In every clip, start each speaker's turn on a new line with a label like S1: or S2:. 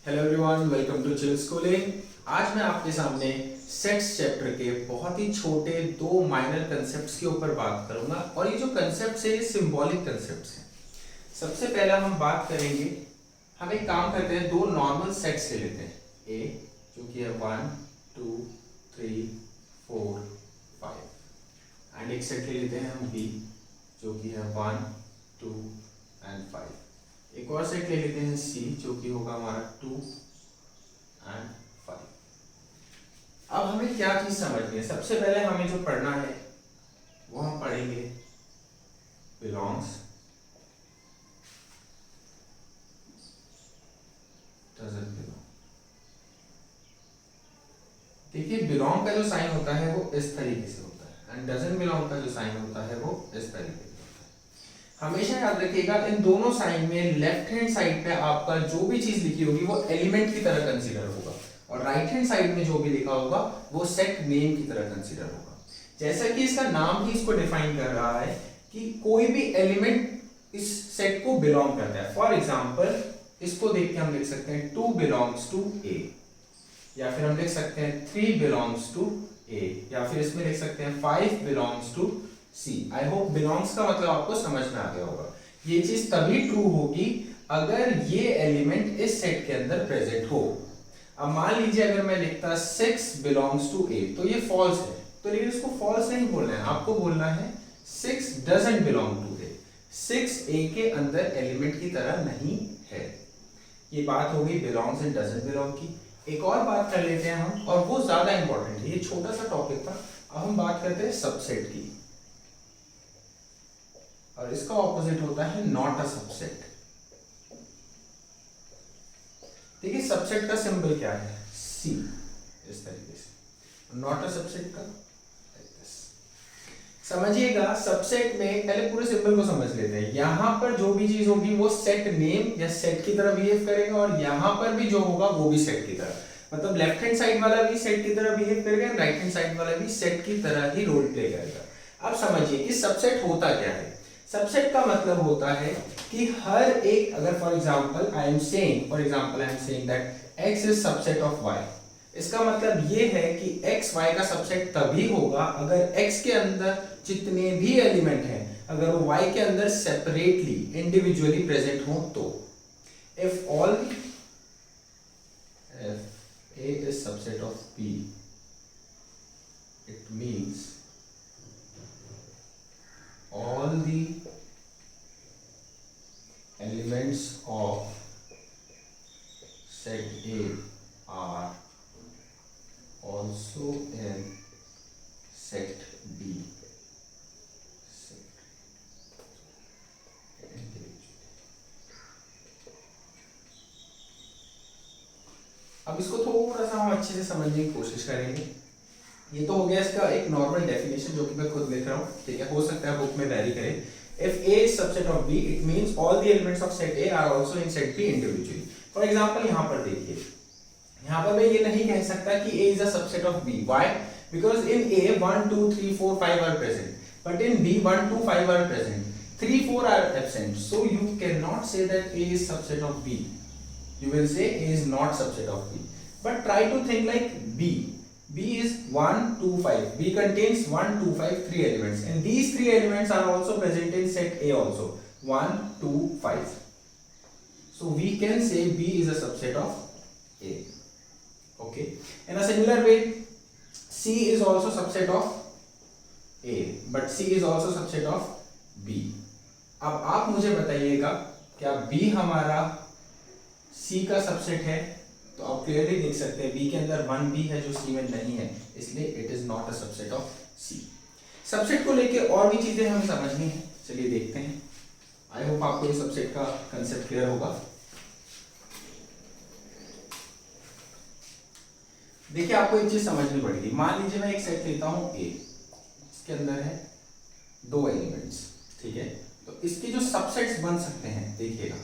S1: Hello everyone, welcome to chill schooling. आज मैं आपके सामने सेट्स चैप्टर के बहुत ही छोटे दो माइनर कंसेप्ट्स के ऊपर बात करूंगा और ये जो कंसेप्ट्स है ये सिंबॉलिक कंसेप्ट्स हैं। सबसे पहला हम बात करेंगे, हम एक काम करते हैं, दो नॉर्मल सेट्स ले लेते हैं। ए जो कि है 1 2 3 4 5 एंड एक सेट ले लेते हैं हम बी जो कि है 1 2 एंड 5। एक और सेट ले लेते हैं सी जो कि होगा हमारा 2 एंड 5। अब हमें क्या चीज समझनी है, सबसे पहले हमें जो पढ़ना है वो हम पढ़ेंगे बिलोंग्स, डजंट बिलोंग। देखिए बिलोंग का जो साइन होता है वो इस तरीके से होता है एंड डजंट बिलोंग का जो साइन होता है वो इस तरीके से। हमेशा याद रखिएगा इन दोनों साइन में लेफ्ट हैंड साइड पे आपका जो भी चीज लिखी होगी वो एलिमेंट की तरह कंसीडर होगा और राइट हैंड साइड में जो भी लिखा होगा वो सेट नेम की तरह कंसीडर होगा। जैसा कि इसका नाम ही इसको डिफाइन कर रहा है कि कोई भी एलिमेंट इस सेट को बिलोंग करता है। फॉर एग्जांपल इसको देख के हम लिख सकते हैं 2 बिलोंग्स टू ए, या फिर हम लिख सकते हैं 3 बिलोंग्स टू ए, या फिर इसमें लिख सकते हैं 5 belongs to c. I hope belongs का मतलब आपको समझ में आ गया होगा। ये चीज तभी ट्रू होगी अगर ये एलिमेंट इस सेट के अंदर प्रेजेंट हो। अब मान लीजिए अगर मैं लिखता 6 बिलोंग्स टू ए तो ये फॉल्स है, तो लेकिन इसको फॉल्स नहीं बोलना है, आपको बोलना है 6 डजंट बिलोंग टू ए। 6 ए के अंदर एलिमेंट की तरह नहीं है। ये बात हो गई बिलोंग्स एंड डजंट बिलोंग की। एक और बात कर लेते हैं हम, और वो ज्यादा इंपॉर्टेंट है, ये छोटा सा टॉपिक था। अब हम बात करते हैं सबसेट की, और इसका ऑपोजिट होता है नॉट अ सबसेट। देखिए सबसेट का सिंबल क्या है, सी, इस तरीके से। नॉट अ सबसेट का समझिएगा। सबसेट में पहले पूरे सिंबल को समझ लेते हैं। यहां पर जो भी चीज होगी वो सेट नेम या सेट की तरह बिहेव करेगा, और यहां पर भी जो होगा वो भी सेट की तरह, मतलब लेफ्ट हैंड साइड वाला भी सेट की तरह बिहेव करेगा, राइट हैंड साइड वाला भी सेट की तरह ही रोल प्ले करेगा। अब समझिए कि सबसेट होता क्या है। सबसेट का मतलब होता है कि हर एक, अगर for example I am saying that x is subset of y, इसका मतलब ये है कि x y का सबसेट तभी होगा अगर x के अंदर जितने भी एलिमेंट हैं अगर वो y के अंदर सेपरेटली इंडिविजुअली प्रेजेंट हो तो। if a is subset of b, it means all the elements of set A are also in set B. अब इसको थोड़ा सा हम अच्छे से समझने की कोशिश करेंगे। ये तो हो गया इसका एक नॉर्मल डेफिनेशन जो कि मैं खुद लिख रहा हूँ, ठीक है, हो सकता है बुक में वैरी करे। If A is subset of B, it means all the elements of set A are also in set B individually. For example, यहाँ पर देखिए, यहाँ पर मैं ये नहीं कह सकता कि A is a subset of B. Why? Because in A 1 2 3 4 5 are present, but in B 1 2 5 are present, 3 4 are absent. So you cannot say that A is subset of B. You will say A is not subset of B. But try to think like B. B is 1 2 5. B contains 1 2 5 3 elements, and these 3 elements are also present in set A also, 1 2 5. So we can say B is a subset of A. Okay, in a similar way C is also subset of A, but C is also subset of B. अब आप मुझे बताइएगा क्या B हमारा C का subset है? तो आप क्लियरली देख सकते हैं B के अंदर 1 भी है जो C में नहीं है, इसलिए it is not a subset of C। Subset को लेके और भी चीजें हमें समझनी है, चलिए देखते हैं। आई होप आपको ये सबसेट का कंसेप्ट क्लियर होगा। देखिए आपको एक चीज समझनी पड़ेगी। मान लीजिए मैं एक सेट लेता हूं A, इसके अंदर है 2 एलिमेंट्स, ठीक है, तो इसके जो सबसेट्स बन सकते हैं, देखिएगा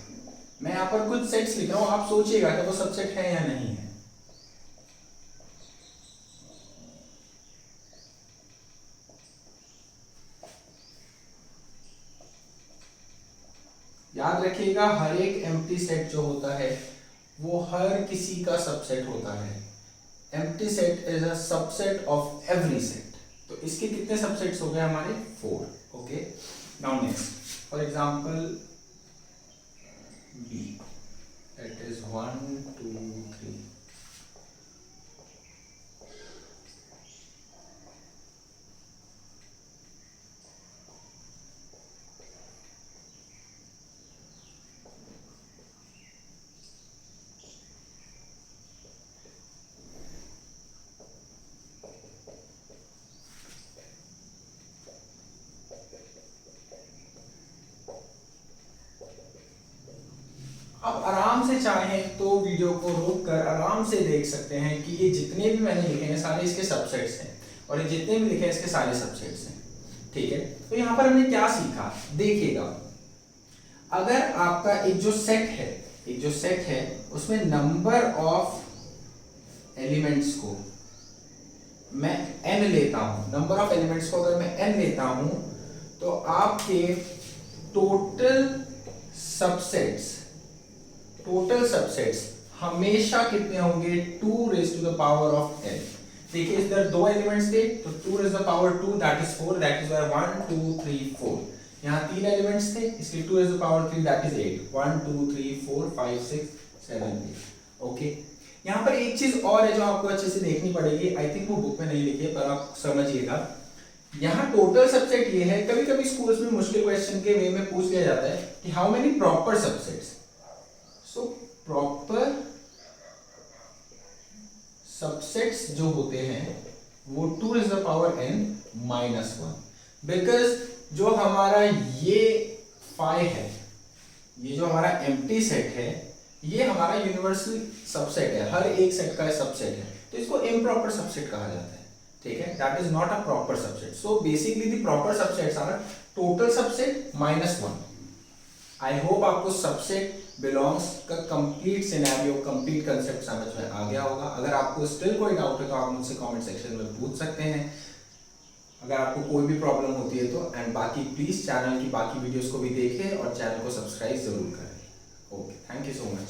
S1: मैं यहां पर कुछ सेट्स लिख रहा हूं, आप सोचिएगा कि वो सबसेट है या नहीं है। याद रखिएगा हर एक एम्प्टी सेट जो होता है वो हर किसी का सबसेट होता है। Empty set is a subset of every set. तो इसके कितने सबसेट्स हो गए हमारे? 4। Okay, now next for example b, that is 1 2 3। आप आराम से चाहें तो वीडियो को रोक कर आराम से देख सकते हैं कि ये जितने भी मैंने लिखे हैं सारे इसके सबसेट्स हैं, और ये जितने भी लिखे हैं इसके सारे सबसेट्स हैं। ठीक है, तो यहाँ पर हमने क्या सीखा देखिएगा। अगर आपका एक जो सेट है उसमें नंबर ऑफ एलिमेंट्स को मैं n लेता हूं, नंबर ऑफ एलिमेंट्स को अगर मैं n लेता हूं, तो आपके टोटल सबसेट्स हमेशा कितने होंगे? 2 raised to the power of n। देखिए इधर 2 एलिमेंट्स थे तो 2 raised to the power 2 that is 4, that is 1 2 3 4। यहाँ 3 एलिमेंट्स थे इसलिए 2 raised to the power 3 that is 8, 1 2 3 4 5 6 7 8। Okay, यहाँ पर एक चीज और है जो आपको अच्छे से देखनी पड़ेगी, आई थिंक वो बुक में नहीं लिखी है पर आप समझिएगा। यहाँ टोटल सबसेट ये है, कभी कभी स्कूल्स में मुश्किल क्वेश्चन के वे में पूछ लिया जाता है कि how many proper subsets. So proper subsets जो होते हैं वो 2 raised to the power n minus 1, because जो हमारा ये फाई है, ये जो हमारा एम्प्टी सेट है, ये हमारा यूनिवर्सल सबसेट है, हर एक सेट का सबसेट है, तो इसको इम्प्रॉपर सबसेट कहा जाता है। ठीक है, that is not a proper subset. So basically the proper subsets are total subset minus 1। I hope आपको सबसेट बिलोंग्स का कंप्लीट सिनेरियो, कंप्लीट कंसेप्ट समझ में आ गया होगा। अगर आपको स्टिल कोई डाउट है तो आप मुझसे कमेंट सेक्शन में पूछ सकते हैं, अगर आपको कोई भी प्रॉब्लम होती है तो। एंड बाकी प्लीज चैनल की बाकी वीडियोस को भी देखें और चैनल को सब्सक्राइब जरूर करें। Okay, thank you so much.